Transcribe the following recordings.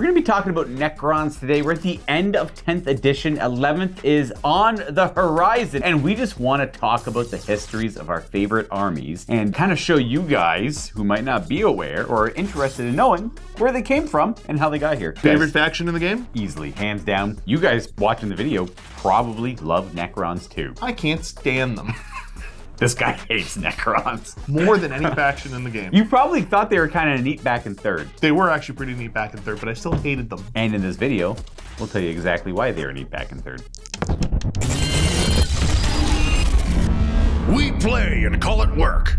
We're gonna be talking about Necrons today. We're at the end of 10th edition. 11th is on the horizon, and we just want to talk about the histories of our favorite armies and kind of show you guys who might not be aware or are interested in knowing where they came from and how they got here. Favorite faction in the game? Easily, hands down. You guys watching the video probably love Necrons too. I can't stand them. This guy hates Necrons. More than any faction in the game. You probably thought they were kind of neat back in 3rd. They were actually pretty neat back in 3rd, but I still hated them. And in this video, we'll tell you exactly why they were neat back in 3rd. We play and call it work.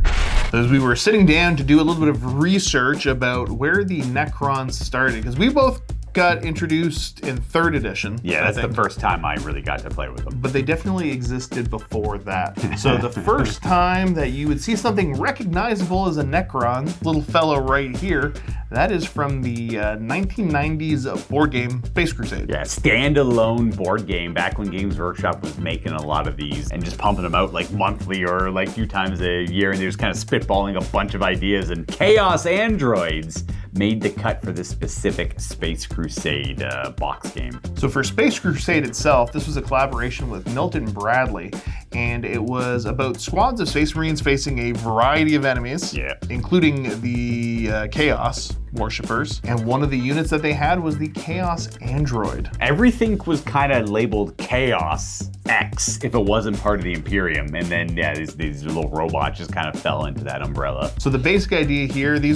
As we were sitting down to do a little bit of research about where the Necrons started, because we both got introduced in 3rd edition. Yeah, that's the first time I really got to play with them. But they definitely existed before that. So the first time that you would see something recognizable as a Necron, little fellow right here, that is from the 1990s board game Space Crusade. Yeah, standalone board game back when Games Workshop was making a lot of these and just pumping them out like monthly or like a few times a year, and they're just kind of spitballing a bunch of ideas, and Chaos Androids made the cut for this specific Space Crusade box game. So for Space Crusade itself, this was a collaboration with Milton Bradley, and it was about squads of Space Marines facing a variety of enemies, including the Chaos worshippers, and one of the units that they had was the Chaos Android. Everything was kind of labeled Chaos X if it wasn't part of the Imperium, and then these little robots just kind of fell into that umbrella. So the basic idea here, they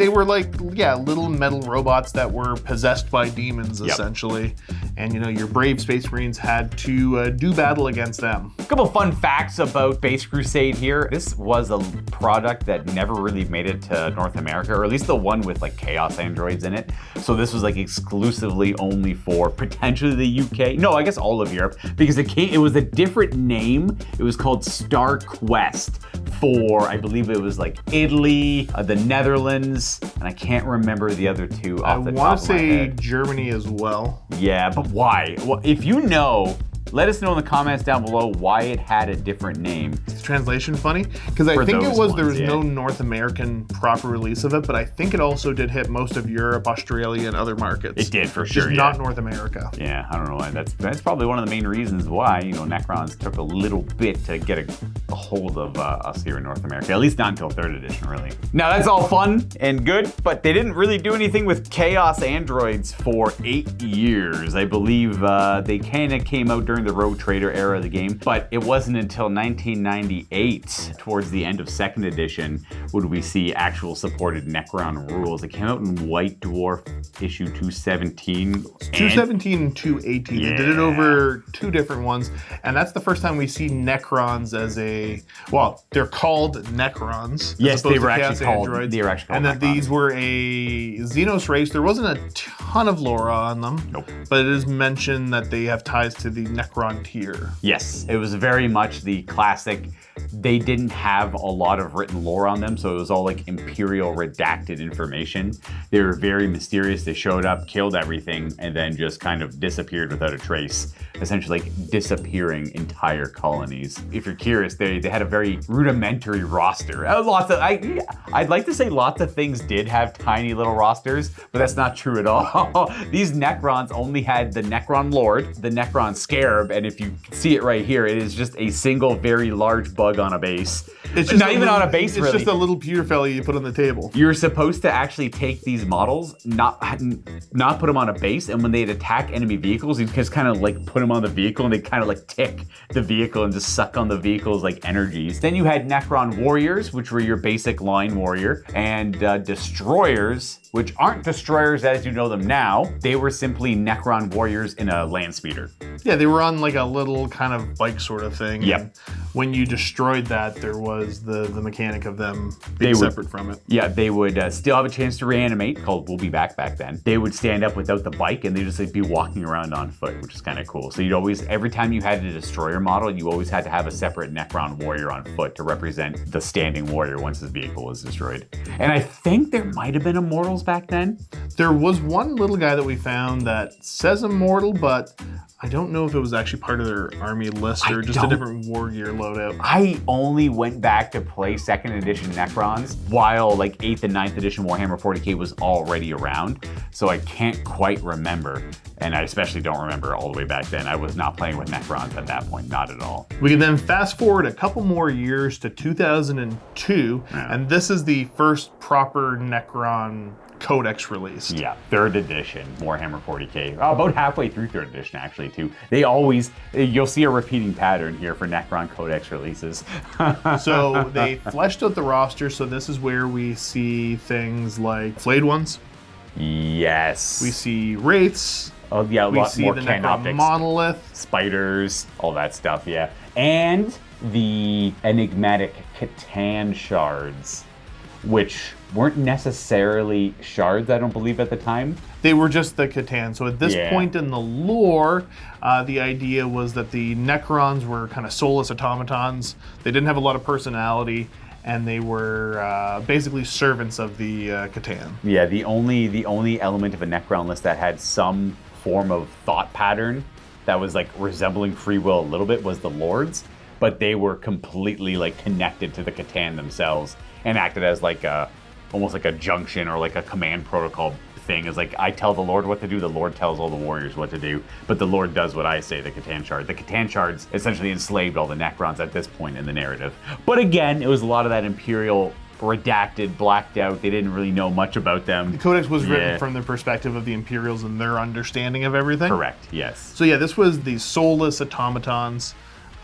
were like little metal robots that were possessed by demons essentially, and your brave Space Marines had to do battle against them. A couple fun facts about Space Crusade here. This was a product that never really made it to North America, or at least the one with like Chaos Androids in it. So this was like exclusively only for potentially the UK. No, I guess all of Europe, because it was a different name. It was called Star Quest for, I believe it was like Italy, the Netherlands, and I can't remember the other two off the top of my head. I want to say Germany as well. Yeah, but why? Well, if you know, let us know in the comments down below why it had a different name. Is translation funny? Because I think there was no North American proper release of it, but I think it also did hit most of Europe, Australia, and other markets. It did for sure, just not North America. Yeah, I don't know why. That's probably one of the main reasons why, Necrons took a little bit to get a hold of us here in North America. At least not until 3rd edition, really. Now, that's all fun and good, but they didn't really do anything with Chaos Androids for 8 years. I believe they kind of came out during the Rogue Trader era of the game, but it wasn't until 1998, towards the end of 2nd edition, would we see actual supported Necron rules. It came out in White Dwarf issue 217. 217 and 218. Yeah. They did it over 2 different ones, and that's the first time we see Necrons as they're called Necrons. Yes, they were actually called Androids, Necrons. and that these were a Xenos race. There wasn't a ton of lore on them. Nope. But it is mentioned that they have ties to the Necron tier. Yes, it was very much the classic. They didn't have a lot of written lore on them, so it was all like Imperial redacted information. They were very mysterious. They showed up, killed everything, and then just kind of disappeared without a trace, essentially like disappearing entire colonies. If you're curious, they had a very rudimentary roster. I'd like to say lots of things did have tiny little rosters, but that's not true at all. These Necrons only had the Necron Lord, the Necron Scarab, and if you see it right here, it is just a single very large bug on a base. It's just not even on a base, it's really. It's just a little pewter fella you put on the table. You're supposed to actually take these models, not put them on a base, and when they'd attack enemy vehicles, you just kind of like put them on the vehicle, and they kind of like tick the vehicle and just suck on the vehicle's like energies. Then you had Necron Warriors, which were your basic line warrior, and Destroyers, which aren't Destroyers as you know them now. They were simply Necron Warriors in a land speeder. Yeah, they were on like a little kind of bike sort of thing. Yep. And when you destroyed that, there was the mechanic of them being separate from it. Yeah, they would still have a chance to reanimate, called We'll Be Back then. They would stand up without the bike, and they'd just like, be walking around on foot, which is kind of cool. So you'd always, every time you had a Destroyer model, you always had to have a separate Necron Warrior on foot to represent the standing warrior once his vehicle was destroyed. And I think there might have been Immortals back then? There was one little guy that we found that says immortal, but I don't know if it was actually part of their army list or just a different war gear loadout. I only went back to play 2nd edition Necrons while like 8th and 9th edition Warhammer 40k was already around, so I can't quite remember. And I especially don't remember all the way back then. I was not playing with Necrons at that point, not at all. We can then fast forward a couple more years to 2002, and this is the first proper Necron Codex released. Yeah, 3rd edition Warhammer 40k. About halfway through 3rd edition, actually, too. You'll see a repeating pattern here for Necron Codex releases. So they fleshed out the roster, so this is where we see things like Flayed Ones. Yes. We see Wraiths. Oh, yeah, a lot more the canoptics. Monolith. Spiders, all that stuff, yeah. And the enigmatic Catan shards, which weren't necessarily shards, I don't believe, at the time. They were just the Catan. So at this point in the lore, the idea was that the Necrons were kind of soulless automatons. They didn't have a lot of personality, and they were basically servants of the Catan. Yeah, the only element of a Necron list that had some form of thought pattern that was like resembling free will a little bit was the Lords, but they were completely like connected to the Catan themselves and acted as like almost like a junction or like a command protocol thing. Is like, I tell the Lord what to do, the Lord tells all the warriors what to do, but the Lord does what I say, the Catan shard. The Catan shards essentially enslaved all the Necrons at this point in the narrative. But again, it was a lot of that Imperial redacted, blacked out. They didn't really know much about them. The Codex was written from the perspective of the Imperials and their understanding of everything. Correct, yes. So yeah, this was the soulless automatons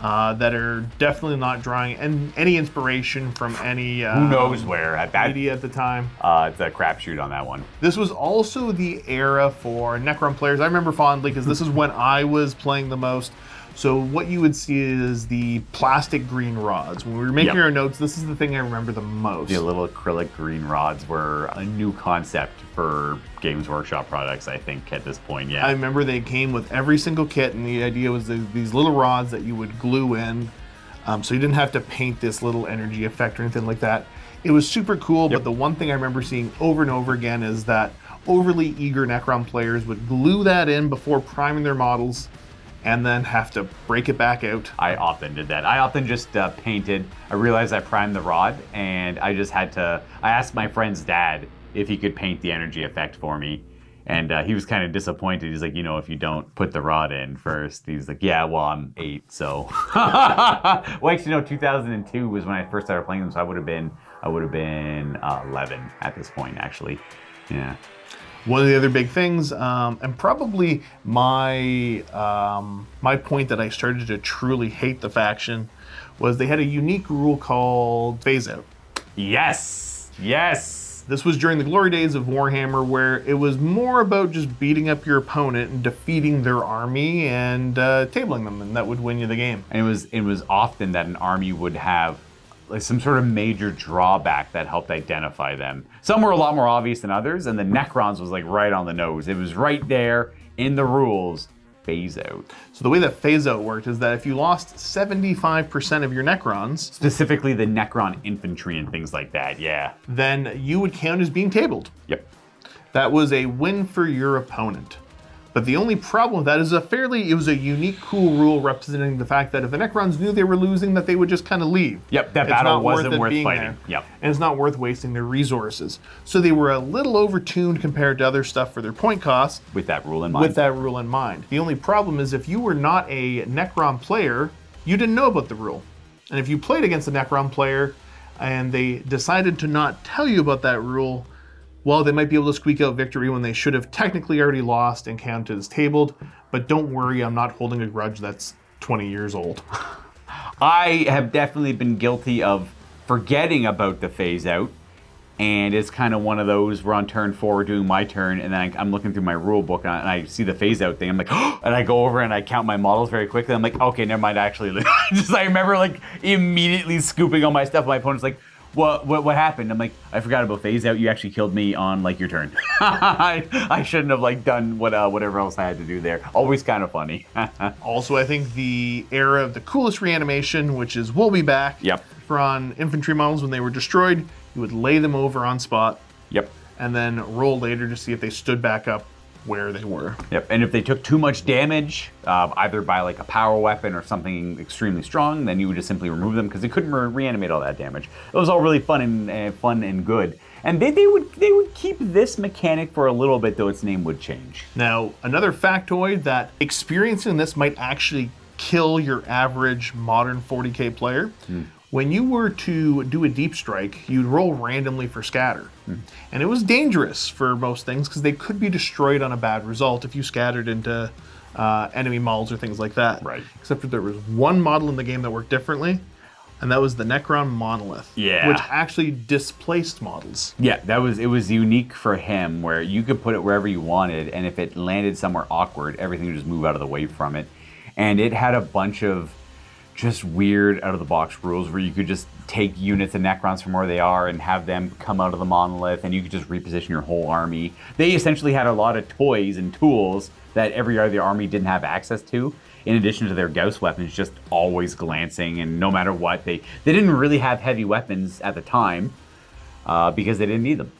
that are definitely not drawing any inspiration from any who knows where at that media at the time. It's a crapshoot on that one. This was also the era for Necron players. I remember fondly because this is when I was playing the most. So what you would see is the plastic green rods. When we were making our notes, this is the thing I remember the most. The little acrylic green rods were a new concept for Games Workshop products, I think, at this point, yeah. I remember they came with every single kit, and the idea was these little rods that you would glue in, so you didn't have to paint this little energy effect or anything like that. It was super cool, but the one thing I remember seeing over and over again is that overly eager Necron players would glue that in before priming their models, and then have to break it back out. I often did that. I often just painted. I realized I primed the rod, and I just had to. I asked my friend's dad if he could paint the energy effect for me, and he was kind of disappointed. He's like, if you don't put the rod in first. He's like, yeah, well, I'm 8, so. Well, actually, no, 2002 was when I first started playing them, so I would have been 11 at this point, actually. Yeah. One of the other big things, and probably my point that I started to truly hate the faction, was they had a unique rule called phase out. Yes, yes. This was during the glory days of Warhammer, where it was more about just beating up your opponent and defeating their army and tabling them, and that would win you the game. And it was often that an army would have like some sort of major drawback that helped identify them. Some were a lot more obvious than others, and the Necrons was like right on the nose. It was right there in the rules. Phase out. So the way that phase out worked is that if you lost 75% of your Necrons, specifically the Necron infantry and things like that, yeah, then you would count as being tabled. Yep. That was a win for your opponent. But the only problem with that is it was a unique, cool rule representing the fact that if the Necrons knew they were losing, that they would just kind of leave. Yep, that battle wasn't worth fighting. Yep. And it's not worth wasting their resources. So they were a little overtuned compared to other stuff for their point costs. With that rule in mind. The only problem is if you were not a Necron player, you didn't know about the rule. And if you played against a Necron player and they decided to not tell you about that rule, well, they might be able to squeak out victory when they should have technically already lost and counted as tabled. But don't worry, I'm not holding a grudge that's 20 years old. I have definitely been guilty of forgetting about the phase out. And it's kind of one of those, we're on turn 4, we're doing my turn, and then I'm looking through my rule book and I see the phase out thing. I'm like, oh, and I go over and I count my models very quickly. I'm like, okay, never mind, actually. I remember like immediately scooping all my stuff. My opponent's like, What happened? I'm like, I forgot about phase out. You actually killed me on like your turn. I shouldn't have like done whatever else I had to do there. Always kind of funny. Also, I think the era of the coolest reanimation, which is we'll be back. Yep. For on infantry models when they were destroyed, you would lay them over on spot. Yep. and then roll later to see if they stood back up where they were. Yep, and if they took too much damage, either by like a power weapon or something extremely strong, then you would just simply remove them because they couldn't reanimate all that damage. It was all really fun and good. And they would keep this mechanic for a little bit, though its name would change. Now, another factoid that experiencing this might actually kill your average modern 40k player. When you were to do a deep strike, you'd roll randomly for scatter. And it was dangerous for most things because they could be destroyed on a bad result if you scattered into enemy models or things like that. Right. Except that there was one model in the game that worked differently, and that was the Necron Monolith. Yeah. Which actually displaced models. Yeah, it was unique for him where you could put it wherever you wanted, and if it landed somewhere awkward, everything would just move out of the way from it. And it had a bunch of just weird out-of-the-box rules where you could just take units of Necrons from where they are and have them come out of the Monolith, and you could just reposition your whole army. They essentially had a lot of toys and tools that every other army didn't have access to, in addition to their Gauss weapons just always glancing, and no matter what, they didn't really have heavy weapons at the time because they didn't need them.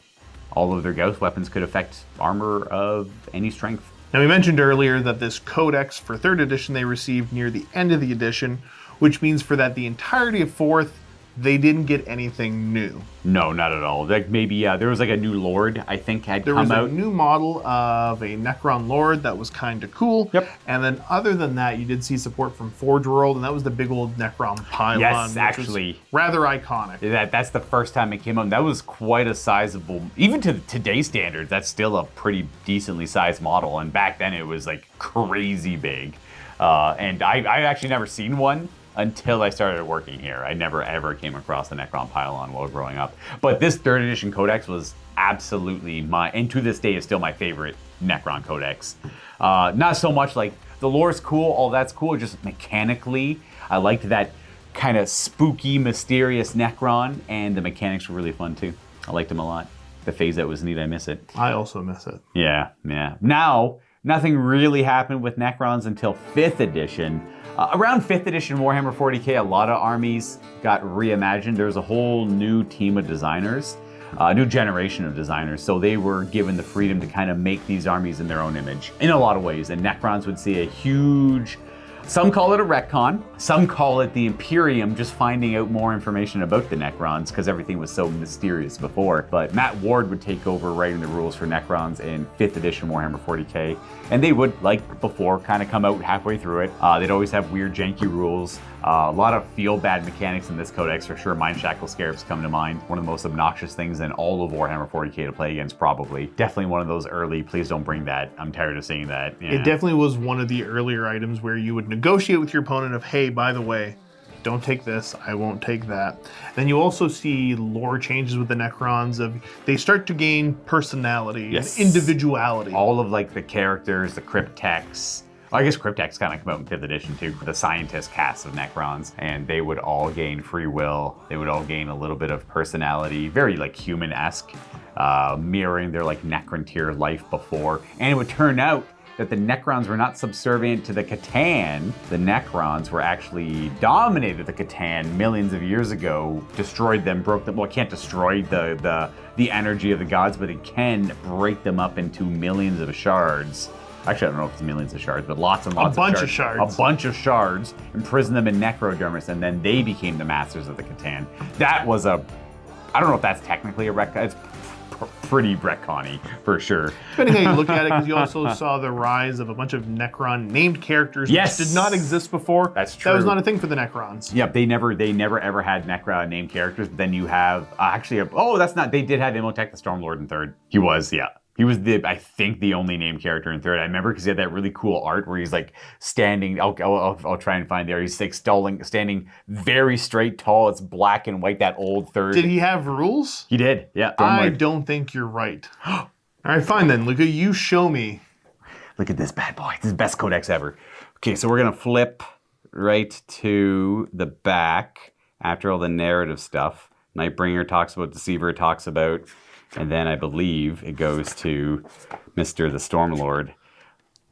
All of their Gauss weapons could affect armor of any strength. Now, we mentioned earlier that this Codex for 3rd edition they received near the end of the edition, which means for that the entirety of 4th, they didn't get anything new. No, not at all. Like maybe there was like a new Lord, I think, had There come was out. a new model of a Necron Lord that was kind of cool. Yep. And then other than that, you did see support from Forge World, and that was the big old Necron pylon. Yes, which actually. was rather iconic. That's the first time it came out. That was quite a sizable, even to today's standards, that's still a pretty decently sized model. And back then it was like crazy big. And I've actually never seen one until I started working here. I never ever came across the Necron pylon while growing up. But this 3rd edition Codex was absolutely and to this day is still my favorite Necron Codex. Not so much like the lore's cool, all that's cool, just mechanically, I liked that kind of spooky, mysterious Necron, and the mechanics were really fun too. I liked them a lot. The phase out was neat, I miss it. I also miss it. Yeah. Now, nothing really happened with Necrons until 5th edition. Around 5th edition Warhammer 40k, a lot of armies got reimagined. There was a whole new team of designers, a new generation of designers. So they were given the freedom to kind of make these armies in their own image in a lot of ways. And Necrons would see a huge, some call it a retcon, some call it the Imperium just finding out more information about the Necrons because everything was so mysterious before. But Matt Ward would take over writing the rules for Necrons in 5th edition Warhammer 40k. And they would, like before, kind of come out halfway through it. They'd always have weird, janky rules. A lot of feel-bad mechanics in this codex for sure. Mind Shackle Scarabs come to mind. One of the most obnoxious things in all of Warhammer 40k to play against, probably. Definitely one of those early, please don't bring that. I'm tired of seeing that. Yeah. It definitely was one of the earlier items where you would negotiate with your opponent of, hey, by the way, don't take this, I won't take that. Then you also see lore changes with the Necrons of they start to gain personality Yes. and individuality. All of like the characters, the cryptex. Well, I guess cryptex kind of come out in 5th edition too. The scientist cast of Necrons, and they would all gain free will. They would all gain a little bit of personality, very like human-esque, mirroring their like Necrontyr life before. And it would turn out that the Necrons were not subservient to the Catan. The Necrons were actually dominated the Catan millions of years ago, destroyed them, broke them. Well, it can't destroy the energy of the gods, but it can break them up into millions of shards. Actually, I don't know if it's millions of shards, but lots and lots of shards. A bunch of shards, imprison them in necrodermis, and then they became the masters of the Catan. That was I don't know if that's technically a retcon. It's pretty retcon-y, for sure. Depending how you look at it, because you also saw the rise of a bunch of Necron named characters Yes. which did not exist before. That's true. That was not a thing for the Necrons. Yep, they never ever had Necron named characters. But then you have they did have Imhotep the Stormlord in 3rd. He was, yeah. He was I think the only named character in 3rd. I remember because he had that really cool art where he's like standing. I'll try and find there. He's like standing very straight, tall. It's black and white. That old 3rd. Did he have rules? He did. Yeah. I don't think you're right. All right, fine then, Luca. You show me. Look at this bad boy. This is the best codex ever. Okay, so we're gonna flip right to the back after all the narrative stuff. Nightbringer talks about, Deceiver talks about. And then I believe it goes to Mr. the Stormlord.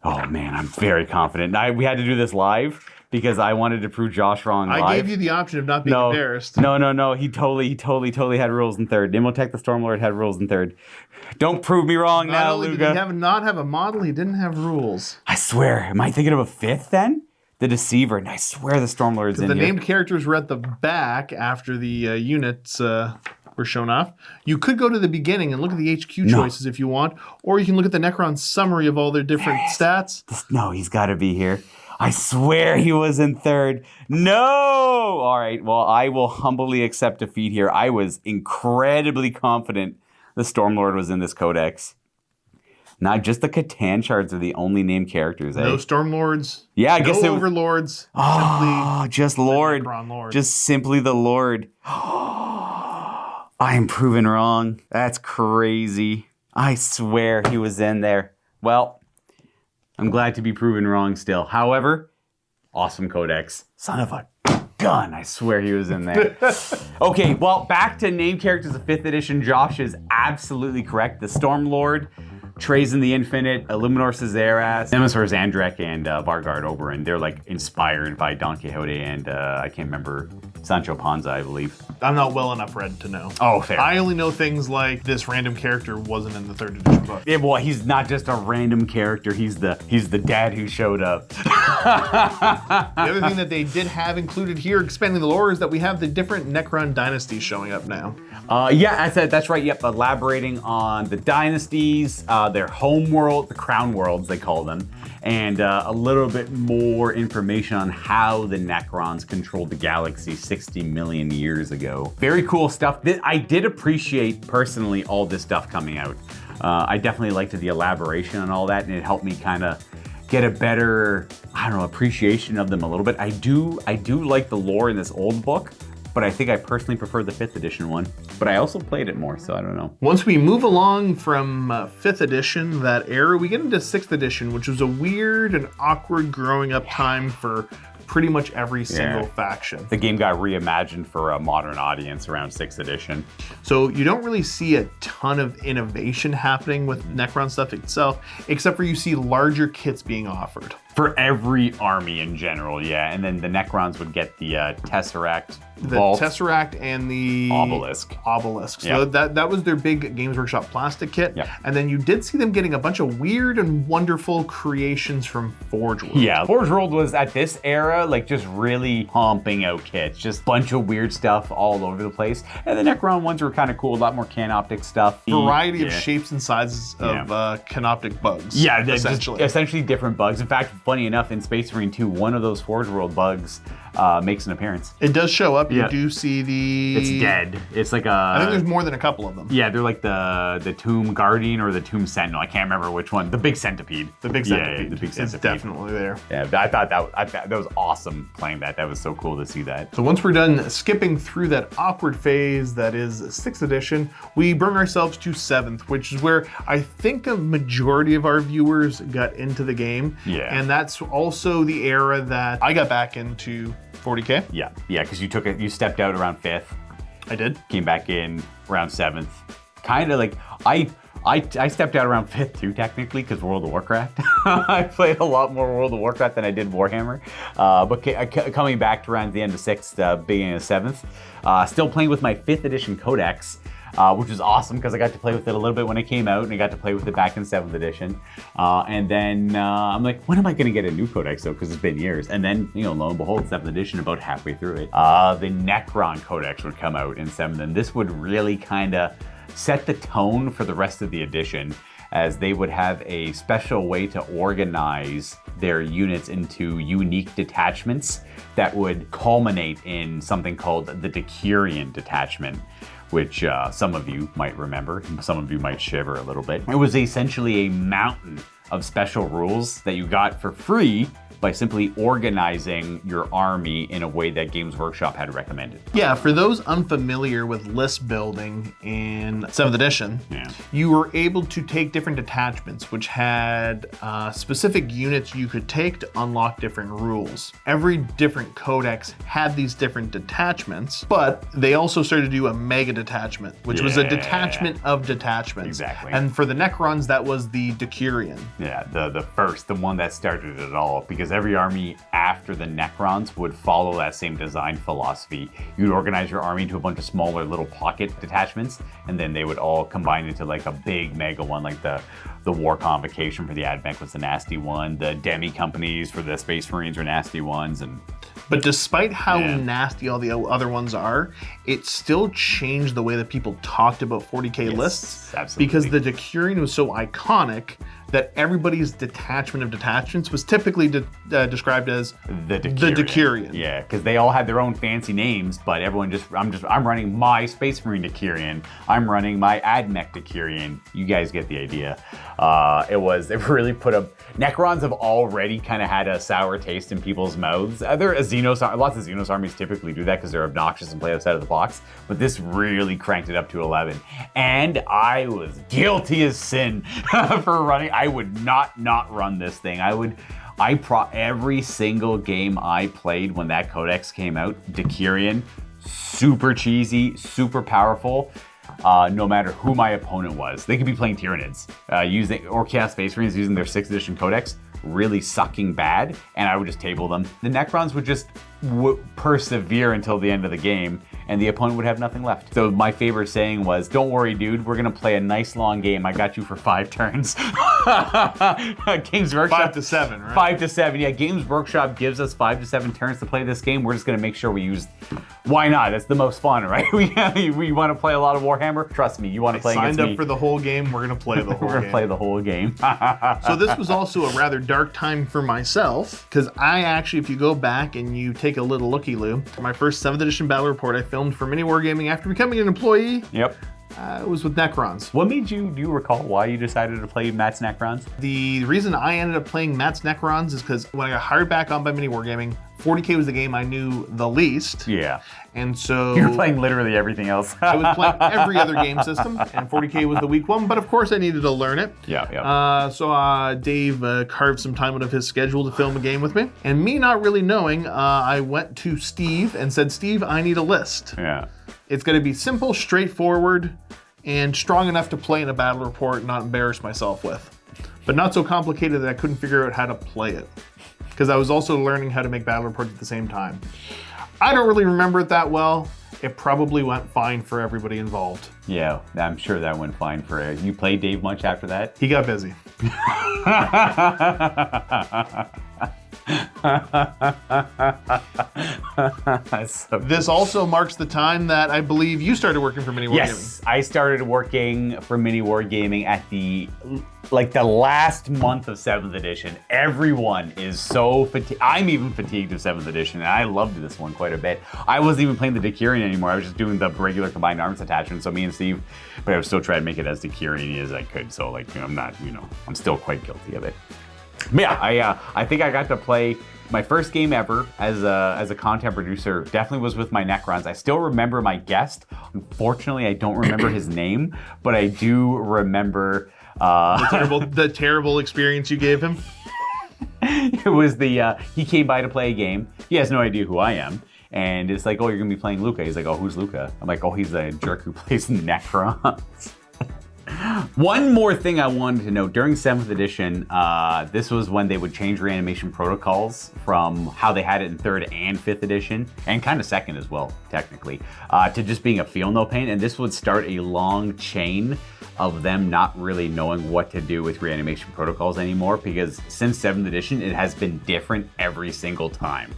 Oh man, I'm very confident. We had to do this live because I wanted to prove Josh wrong live. I gave you the option of not being embarrassed. No. He totally had rules in third. Nimotech the Stormlord had rules in third. Don't prove me wrong not now, only Luca. Did he not have a model, he didn't have rules. I swear. Am I thinking of a fifth then? The Deceiver. And I swear the Stormlord's in The here. named characters were at the back after the units were shown off. You could go to the beginning and look at the HQ choices if you want, or you can look at the Necron summary of all their different stats. No, he's got to be here. I swear he was in third. No! All right, well, I will humbly accept defeat here. I was incredibly confident the Stormlord was in this Codex. Not just the Catan shards are the only named characters. No Stormlords. Yeah, I guess no Overlords. Oh, just Lord. Lord. Just simply the Lord. I am proven wrong. That's crazy. I swear he was in there. Well, I'm glad to be proven wrong still. However, awesome Codex. Son of a gun. I swear he was in there. Okay, well, back to name characters of 5th edition. Josh is absolutely correct. The Stormlord, Trazen the Infinite, Illuminor Caesaras, Nemesis Andrek, and Vargard Oberyn. They're like inspired by Don Quixote and I can't remember, Sancho Panza, I believe. I'm not well enough read to know. Oh, fair. I only know things like this random character wasn't in the 3rd edition book. Yeah, well, he's not just a random character. He's the dad who showed up. The other thing that they did have included here, expanding the lore, is that we have the different Necron dynasties showing up now. Yeah, that's right. Yep, elaborating on the dynasties, their home world, the crown worlds they call them, and a little bit more information on how the Necrons controlled the galaxy 60 million years ago. Very cool stuff. I did appreciate personally all this stuff coming out. I definitely liked the elaboration on all that, and it helped me kind of get a better, I don't know, appreciation of them a little bit. I do like the lore in this old book, but I think I personally prefer the 5th edition one. But I also played it more, so I don't know. Once we move along from 5th edition, that era, we get into 6th edition, which was a weird and awkward growing up time for pretty much every single faction. The game got reimagined for a modern audience around 6th edition. So you don't really see a ton of innovation happening with Necron stuff itself, except for you see larger kits being offered. For every army in general, yeah. And then the Necrons would get the Tesseract Vault. The Tesseract and the Obelisk. So that was their big Games Workshop plastic kit. Yep. And then you did see them getting a bunch of weird and wonderful creations from Forge World. Yeah, Forge World was at this era like just really pumping out kits. Just a bunch of weird stuff all over the place. And the Necron ones were kind of cool, a lot more canoptic stuff. Variety of shapes and sizes of canoptic bugs. Yeah, essentially different bugs. In fact, funny enough, in Space Marine 2, one of those Forge World bugs makes an appearance. It does show up. You do see the... It's dead. It's like a... I think there's more than a couple of them. Yeah, they're like the Tomb Guardian or the Tomb Sentinel. I can't remember which one. The big centipede. The big centipede. Yeah, the big centipede. It's definitely there. Yeah, I thought that was awesome playing that. That was so cool to see that. So once we're done skipping through that awkward phase that is 6th edition, we bring ourselves to 7th, which is where I think a majority of our viewers got into the game. Yeah. And that's also the era that I got back into 40K. Yeah, because you stepped out around 5th. I did. Came back in around 7th. Kind of like, I stepped out around 5th too, technically, because World of Warcraft. I played a lot more World of Warcraft than I did Warhammer. But coming back to around the end of 6th, beginning of 7th, still playing with my 5th edition Codex, which was awesome because I got to play with it a little bit when it came out, and I got to play with it back in 7th edition. And then I'm like, when am I going to get a new Codex though? Because it's been years. And then, lo and behold, 7th edition, about halfway through it, the Necron Codex would come out in 7th, and this would really kind of set the tone for the rest of the edition, as they would have a special way to organize their units into unique detachments that would culminate in something called the Decurion detachment, which some of you might remember, some of you might shiver a little bit. It was essentially a mountain of special rules that you got for free by simply organizing your army in a way that Games Workshop had recommended. Yeah, for those unfamiliar with list building in 7th edition, you were able to take different detachments, which had specific units you could take to unlock different rules. Every different codex had these different detachments, but they also started to do a mega detachment, which was a detachment of detachments. Exactly. And for the Necrons, that was the Decurion. Yeah, the one that started it all, because every army after the Necrons would follow that same design philosophy. You'd organize your army into a bunch of smaller little pocket detachments, and then they would all combine into like a big mega one, like the War Convocation for the Advent was the nasty one, the Demi companies for the Space Marines were nasty ones, and but despite how nasty all the other ones are, it still changed the way that people talked about 40k lists. Absolutely. Because the Decurion was so iconic that everybody's detachment of detachments was typically described as the Decurion. Yeah, because they all had their own fancy names, but everyone I'm running my Space Marine Decurion. I'm running my AdMech Decurion. You guys get the idea. It really put up. Necrons have already kind of had a sour taste in people's mouths. Lots of Xenos armies typically do that because they're obnoxious and play outside of the box, but this really cranked it up to 11. And I was guilty as sin for running. I would not run this thing. Every single game I played when that Codex came out, Decurion, super cheesy, super powerful. No matter who my opponent was. They could be playing Tyranids, or Chaos Space Marines using their 6th edition Codex, really sucking bad, and I would just table them. The Necrons would just persevere until the end of the game, and the opponent would have nothing left. So my favorite saying was, "Don't worry, dude, we're gonna play a nice long game. I got you for 5 turns." Games Workshop 5 to 7, right? 5 to 7. Yeah, Games Workshop gives us 5 to 7 turns to play this game. We're just gonna make sure we use. Why not? That's the most fun, right? We want to play a lot of Warhammer. Trust me, you want to play against me. Signed up for the whole game. We're gonna play the whole game. We're gonna play the whole game. So this was also a rather dark time for myself, because I actually, if you go back and you take a little looky-loo, my first 7th edition battle report I filmed for MiniWarGaming after becoming an employee. Yep. It was with Necrons. What made you, do you recall why you decided to play Matt's Necrons? The reason I ended up playing Matt's Necrons is because when I got hired back on by MiniWarGaming, 40k was the game I knew the least. Yeah. And so you were playing literally everything else. I was playing every other game system, and 40k was the weak one, but of course I needed to learn it. Yeah. So Dave carved some time out of his schedule to film a game with me. And me not really knowing, I went to Steve and said, "Steve, I need a list. Yeah. It's going to be simple, straightforward, and strong enough to play in a battle report and not embarrass myself with. But not so complicated that I couldn't figure out how to play it. Because I was also learning how to make battle reports at the same time. I don't really remember it that well. It probably went fine for everybody involved. Yeah, I'm sure that went fine for you. You played Dave much after that? He got busy. This also marks the time that I believe you started working for MiniWarGaming. Yes, I started working for MiniWarGaming at the last month of 7th edition. Everyone is so fatigued. I'm even fatigued of 7th edition, and I loved this one quite a bit. I wasn't even playing the Decurion anymore. I was just doing the regular combined arms attachment. So me and Steve, but I was still trying to make it as Decurion as I could. So I'm still quite guilty of it. But yeah, I think I got to play my first game ever as a content producer. Definitely was with my Necrons. I still remember my guest. Unfortunately, I don't remember his name, but I do remember the terrible experience you gave him. It was he came by to play a game. He has no idea who I am. And it's like, "Oh, you're gonna be playing Luca." He's like, "Oh, who's Luca?" I'm like, "Oh, he's the jerk who plays Necrons." One more thing I wanted to know, during 7th edition, this was when they would change reanimation protocols from how they had it in 3rd and 5th edition, and kind of 2nd as well, technically, to just being a feel no pain. And this would start a long chain of them not really knowing what to do with reanimation protocols anymore, because since 7th edition, it has been different every single time.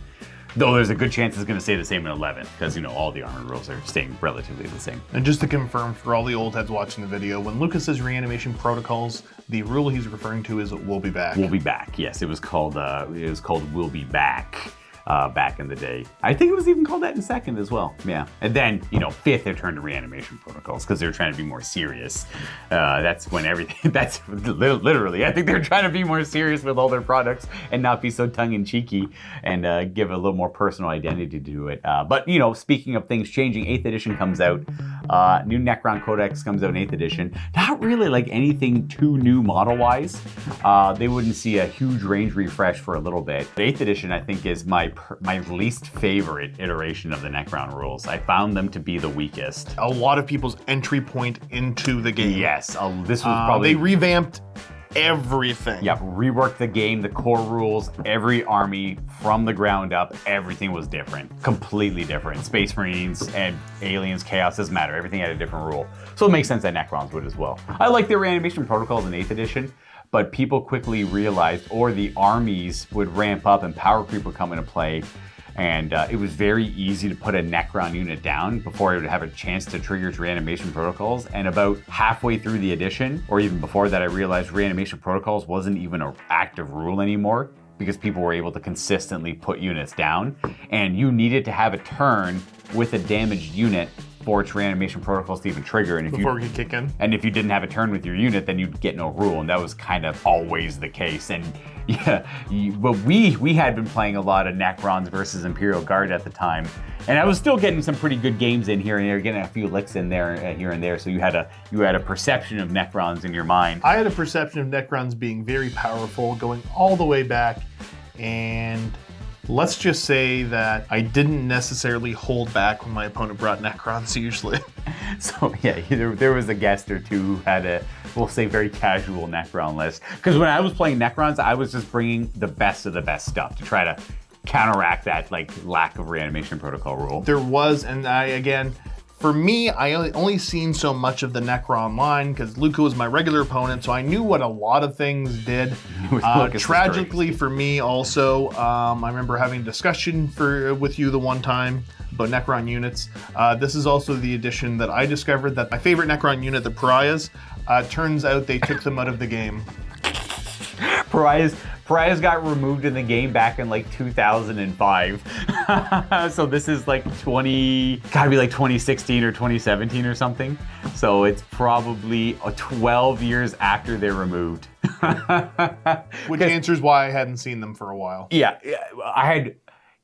Though there's a good chance it's going to stay the same in 11th, because, all the armor rules are staying relatively the same. And just to confirm for all the old heads watching the video, when Lucas says reanimation protocols, the rule he's referring to is "we'll be back." We'll be back. Yes, it was called "We'll Be Back." Back in the day. I think it was even called that in 2nd as well. Yeah. And then, 5th, they turned to reanimation protocols because they're trying to be more serious. That's when everything, that's literally, I think they're trying to be more serious with all their products and not be so tongue-in-cheeky and give a little more personal identity to it. But, speaking of things changing, 8th edition comes out. New Necron Codex comes out in 8th edition. Not really like anything too new model-wise. They wouldn't see a huge range refresh for a little bit. 8th edition, I think, is my least favorite iteration of the Necron rules. I found them to be the weakest. A lot of people's entry point into the game. Yes, this was probably... They revamped everything. Yeah, reworked the game, the core rules, every army from the ground up, everything was different. Completely different. Space Marines and aliens, chaos, doesn't matter. Everything had a different rule. So it makes sense that Necrons would as well. I like the reanimation protocols in 8th edition, but people quickly realized, or the armies would ramp up and power creep would come into play. And it was very easy to put a Necron unit down before it would have a chance to trigger its reanimation protocols. And about halfway through the edition, or even before that, I realized reanimation protocols wasn't even an active rule anymore because people were able to consistently put units down. And you needed to have a turn with a damaged unit for its reanimation protocols to even trigger. And if Before we could kick in. And if you didn't have a turn with your unit, then you'd get no rule. And that was kind of always the case. And yeah, but we had been playing a lot of Necrons versus Imperial Guard at the time. And I was still getting some pretty good games in here and there, getting a few licks in there, here and there. So you had a perception of Necrons in your mind. I had a perception of Necrons being very powerful, going all the way back, and let's just say that I didn't necessarily hold back when my opponent brought Necrons usually. So yeah, there was a guest or two who had a, we'll say, very casual Necron list. Because when I was playing Necrons, I was just bringing the best of the best stuff to try to counteract that like lack of reanimation protocol rule. There was, and for me, I only seen so much of the Necron line because Luca was my regular opponent, so I knew what a lot of things did. Tragically for me also, I remember having a discussion with you the one time about Necron units. This is also the edition that I discovered that my favorite Necron unit, the Pariahs, turns out they took them out of the game. Pariahs got removed in the game back in like 2005. So this is like gotta be like 2016 or 2017 or something. So it's probably 12 years after they're removed. Which answers why I hadn't seen them for a while. Yeah,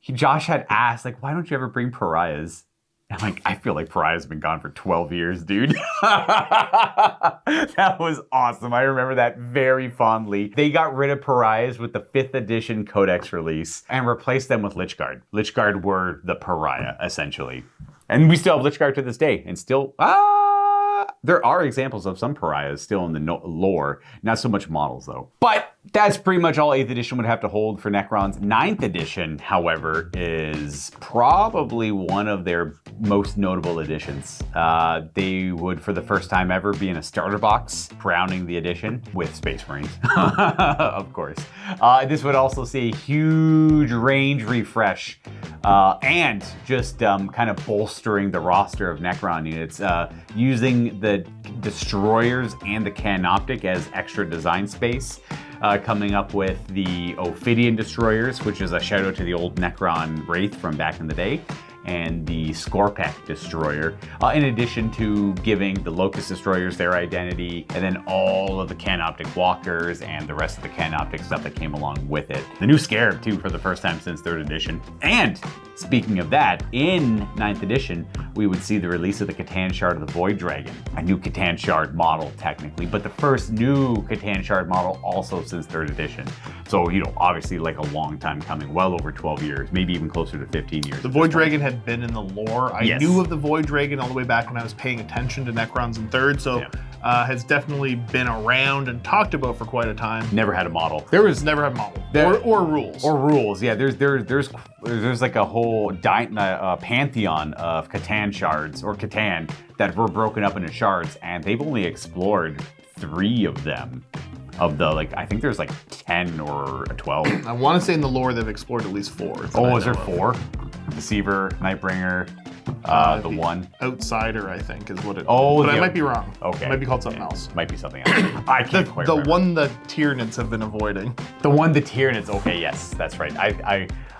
Josh had asked, like, why don't you ever bring Pariahs? I'm like, I feel like Pariah's been gone for 12 years, dude. That was awesome. I remember that very fondly. They got rid of Pariahs with the 5th edition Codex release and replaced them with Lich Guard. Lich Guard were the Pariah, essentially. And we still have Lich Guard to this day. And still, there are examples of some Pariahs still in the lore. Not so much models, though. But that's pretty much all 8th edition would have to hold for Necrons. 9th edition, however, is probably one of their most notable editions. They would, for the first time ever, be in a starter box, crowning the edition with Space Marines, of course. This would also see a huge range refresh and just kind of bolstering the roster of Necron units, using the destroyers and the Canoptic as extra design space. Coming up with the Ophidian destroyers, which is a shout out to the old Necron Wraith from back in the day, and the Skorpek destroyer, in addition to giving the Locust destroyers their identity, and then all of the Canoptic walkers and the rest of the Canoptic stuff that came along with it. The new Scarab too, for the first time since 3rd edition. And speaking of that, in 9th edition, we would see the release of the Catan Shard of the Void Dragon, a new Catan Shard model technically, but the first new Catan Shard model also since 3rd edition. So, obviously like a long time coming, well over 12 years, maybe even closer to 15 years. The Void Dragon had been in the lore. I knew of the Void Dragon all the way back when I was paying attention to Necrons in 3rd, so has definitely been around and talked about for quite a time. Never had a model. Never had a model. Or rules. Or rules, yeah. There's like a whole pantheon of Catan shards, or Catan, that were broken up into shards, and they've only explored 3 of them. Of the, I think there's 10 or 12. I want to say in the lore they've explored at least 4. Oh, is there 4? Deceiver, Nightbringer, the one. Outsider, I think, is what it is. Oh, but I might be wrong. Okay. It might be called something else. Might be something else. I can't quite remember. The one the Tyranids have been avoiding. The one the Tyranids, okay, yes, that's right.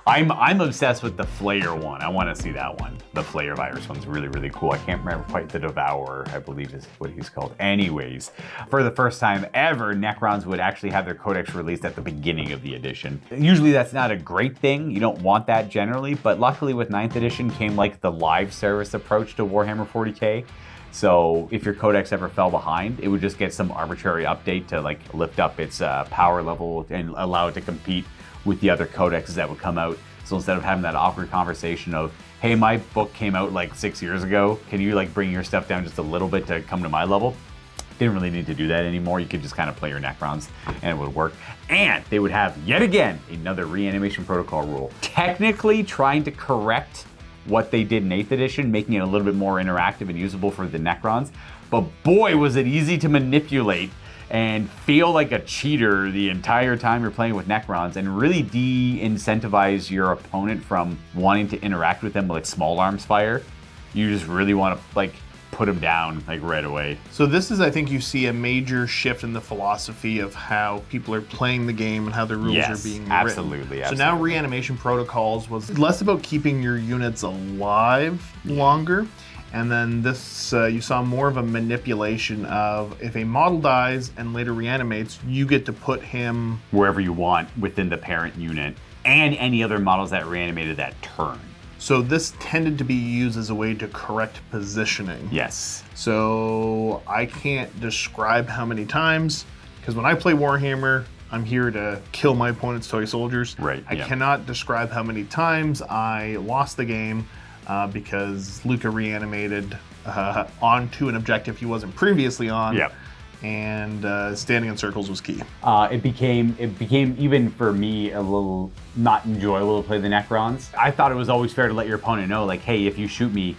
I'm obsessed with the Flayer one. I want to see that one. The Flayer virus one's really, really cool. I can't remember quite. The Devourer, I believe, is what he's called. Anyways, for the first time ever, Necrons would actually have their Codex released at the beginning of the edition. Usually that's not a great thing. You don't want that generally, but luckily with 9th edition came the live service approach to Warhammer 40k. So if your Codex ever fell behind, it would just get some arbitrary update to lift up its power level and allow it to compete with the other codexes that would come out. So instead of having that awkward conversation of, hey, my book came out 6 years ago, can you bring your stuff down just a little bit to come to my level? Didn't really need to do that anymore. You could just kind of play your Necrons and it would work. And they would have, yet again, another reanimation protocol rule. Technically trying to correct what they did in 8th edition, making it a little bit more interactive and usable for the Necrons. But boy, was it easy to manipulate and feel like a cheater the entire time you're playing with Necrons, and really de-incentivize your opponent from wanting to interact with them like small arms fire. You just really want to like put them down like right away. So this is, I think you see a major shift in the philosophy of how people are playing the game and how the rules are being written. Absolutely. So now reanimation protocols was less about keeping your units alive longer. And then this, you saw more of a manipulation of if a model dies and later reanimates, you get to put him wherever you want within the parent unit and any other models that reanimated that turn. So this tended to be used as a way to correct positioning. Yes. So I can't describe how many times, because when I play Warhammer, I'm here to kill my opponent's toy soldiers. Right. I cannot describe how many times I lost the game because Luca reanimated onto an objective he wasn't previously on. Yep. And standing in circles was key. It became even for me a little not enjoyable to play the Necrons. I thought it was always fair to let your opponent know, like, hey, if you shoot me,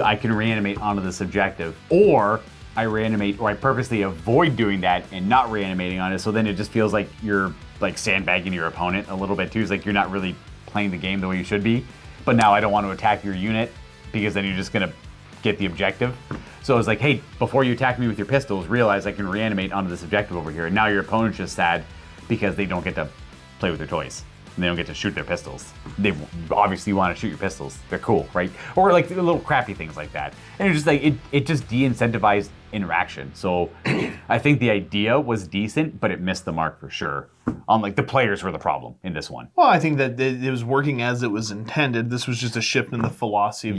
I can reanimate onto this objective, or I reanimate, or I purposely avoid doing that and not reanimating on it. So then it just feels like you're like sandbagging your opponent a little bit too. It's like you're not really playing the game the way you should be. But now I don't want to attack your unit because then you're just gonna get the objective. So it's like, hey, before you attack me with your pistols, realize I can reanimate onto this objective over here. And now your opponent's just sad because they don't get to play with their toys. And they don't get to shoot their pistols. They obviously want to shoot your pistols. They're cool, right? Or like little crappy things like that. And it's just like, it just de-incentivized interaction. So I think the idea was decent, but it missed the mark for sure. Like the players were the problem in this one. Well, I think that it was working as it was intended. This was just a shift in the philosophy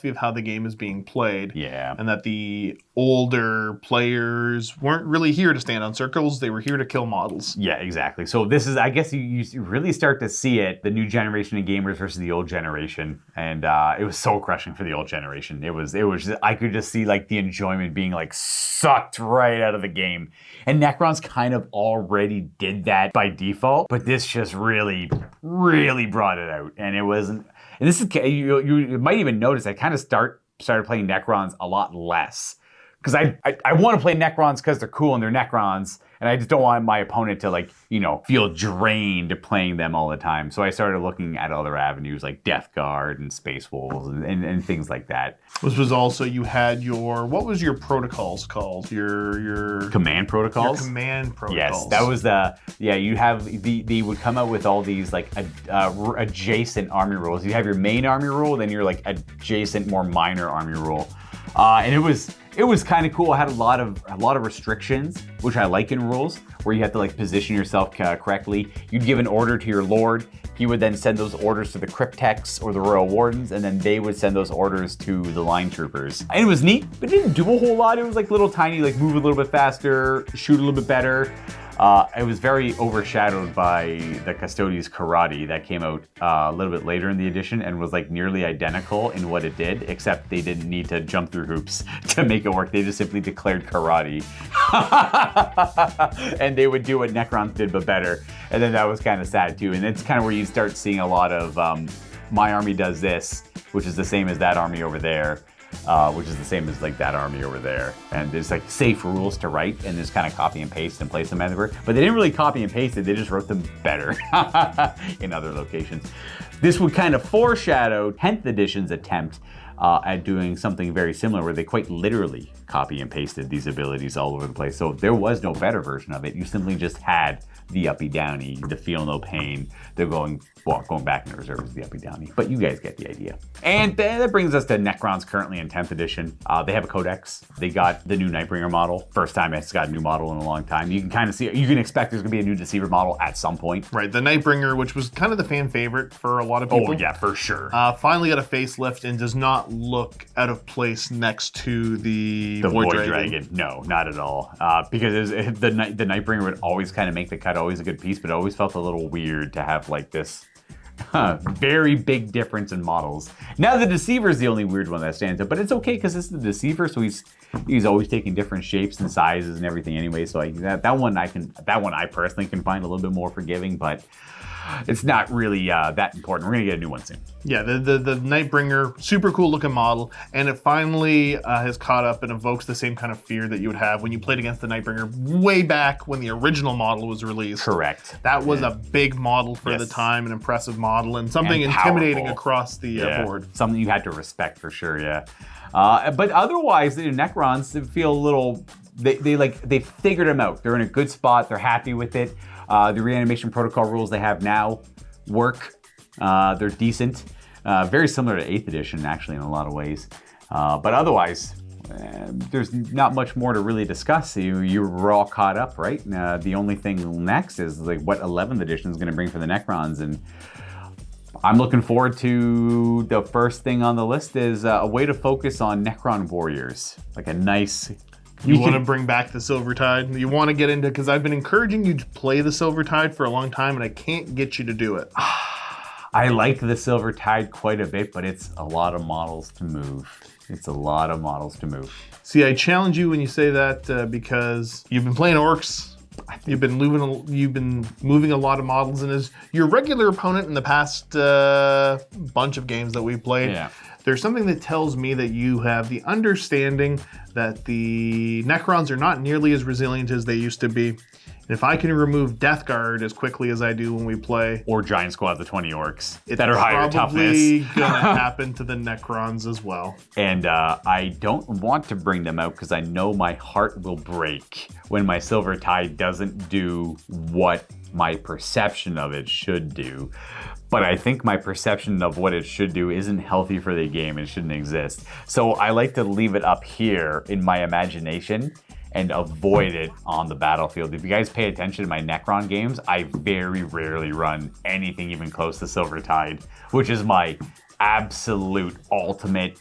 of how the game is being played. Yeah. And that the older players weren't really here to stand on circles. They were here to kill models. Yeah, exactly. So this is, I guess you really start to see it, the new generation of gamers versus the old generation. And it was soul crushing for the old generation. It was just, I could just see like the enjoyment being like sucked right out of the game. And Necrons kind of already did that by default, but this just really, really brought it out. And it wasn't, and this is, you might even notice I kind of started playing Necrons a lot less. Because I want to play Necrons because they're cool and they're Necrons, and I just don't want my opponent to like, feel drained playing them all the time. So I started looking at other avenues like Death Guard and Space Wolves and things like that. This was also, you had what was your protocols called? Your command protocols? Your command protocols. Yes, that was you have, they would come out with all these like adjacent army rules. You have your main army rule, then your like adjacent, more minor army rule. And it was kind of cool. It had a lot of restrictions, which I like in rules, where you have to like position yourself correctly. You'd give an order to your lord. He would then send those orders to the Cryptex or the Royal Wardens, and then they would send those orders to the line troopers. And it was neat, but it didn't do a whole lot. It was like little tiny, like move a little bit faster, shoot a little bit better. It was very overshadowed by the Custodes Karate that came out a little bit later in the edition and was like nearly identical in what it did, except they didn't need to jump through hoops to make it work. They just simply declared Karate. And they would do what Necrons did, but better. And then that was kind of sad too. And it's kind of where you start seeing a lot of my army does this, which is the same as that army over there. Which is the same as like that army over there. And there's like safe rules to write and just kind of copy and paste and place them everywhere. But they didn't really copy and paste it, they just wrote them better in other locations. This would kind of foreshadow 10th edition's attempt at doing something very similar, where they quite literally copy and pasted these abilities all over the place. So there was no better version of it. You simply just had the uppy downy, the feel no pain, the going back in the reserve is the uppy downy. But you guys get the idea. And that brings us to Necrons currently in 10th edition. They have a Codex. They got the new Nightbringer model. First time it's got a new model in a long time. You can kind of see, you can expect there's gonna be a new Deceiver model at some point. Right, the Nightbringer, which was kind of the fan favorite for a lot of people. Oh yeah, for sure. Finally got a facelift and does not look out of place next to the Void Dragon. No, not at all. Because the Nightbringer would always kind of make the cut, always a good piece, but it always felt a little weird to have like this Very big difference in models. Now the Deceiver is the only weird one that stands out, but it's okay because it's the Deceiver, so he's always taking different shapes and sizes and everything anyway. So that one I personally can find a little bit more forgiving, but it's not really that important. We're gonna get a new one soon. Yeah, the Nightbringer, super cool looking model, and it finally has caught up and evokes the same kind of fear that you would have when you played against the Nightbringer way back when the original model was released. Correct. That was a big model for the time, an impressive model, and something intimidating across the board. Something you had to respect for sure, yeah. But otherwise, the Necrons feel a little. They figured them out. They're in a good spot. They're happy with it. The reanimation protocol rules they have now work. They're decent. Very similar to 8th edition, actually, in a lot of ways. But otherwise, there's not much more to really discuss. You were all caught up, right? The only thing next is like what 11th edition is going to bring for the Necrons, and I'm looking forward to the first thing on the list is a way to focus on Necron warriors, like a nice. You want to bring back the Silvertide? You want to get into, because I've been encouraging you to play the Silvertide for a long time, and I can't get you to do it. I like the Silvertide quite a bit, but it's a lot of models to move. It's a lot of models to move. See, I challenge you when you say that because you've been playing orcs. You've been moving a lot of models, and as your regular opponent in the past bunch of games that we've played, there's something that tells me that you have the understanding that the Necrons are not nearly as resilient as they used to be. And if I can remove Death Guard as quickly as I do when we play, or Giant Squads of 20 orcs that are higher toughness, it's probably gonna happen to the Necrons as well. And I don't want to bring them out because I know my heart will break when my Silvertide doesn't do what my perception of it should do. But I think my perception of what it should do isn't healthy for the game. It shouldn't exist. So I like to leave it up here in my imagination and avoid it on the battlefield. If you guys pay attention to my Necron games, I very rarely run anything even close to Silvertide, which is my absolute ultimate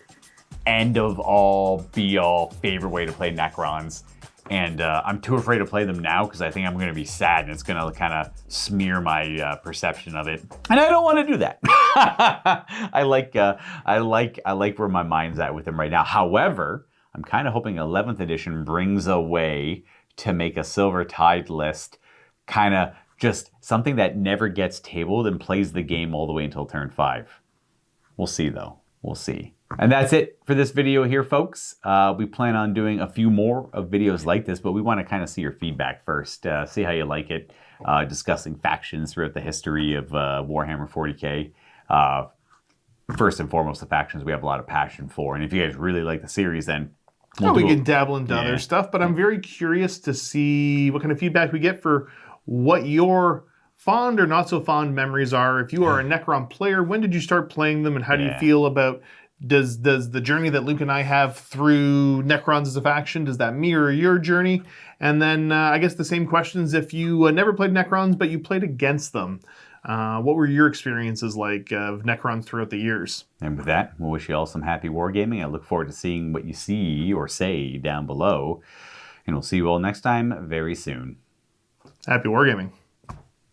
end of all, be all favorite way to play Necrons. And I'm too afraid to play them now because I think I'm going to be sad and it's going to kind of smear my perception of it. And I don't want to do that. I like where my mind's at with them right now. However, I'm kind of hoping 11th edition brings a way to make a Silvertide list kind of just something that never gets tabled and plays the game all the way until turn 5. We'll see though. We'll see. And that's it for this video here, folks. We plan on doing a few more of videos like this, but we want to kind of see your feedback first, see how you like it, discussing factions throughout the history of Warhammer 40K. First and foremost, the factions we have a lot of passion for. And if you guys really like the series, then we can dabble into other stuff, but I'm very curious to see what kind of feedback we get for what your fond or not so fond memories are. If you are a Necron player, when did you start playing them, and how do you feel about does the journey that Luke and I have through Necrons as a faction, does that mirror your journey? And then I guess the same questions if you never played Necrons but you played against them. What were your experiences like of Necrons throughout the years? And with that, we'll wish you all some happy wargaming. I look forward to seeing what you see or say down below. And we'll see you all next time very soon. Happy wargaming.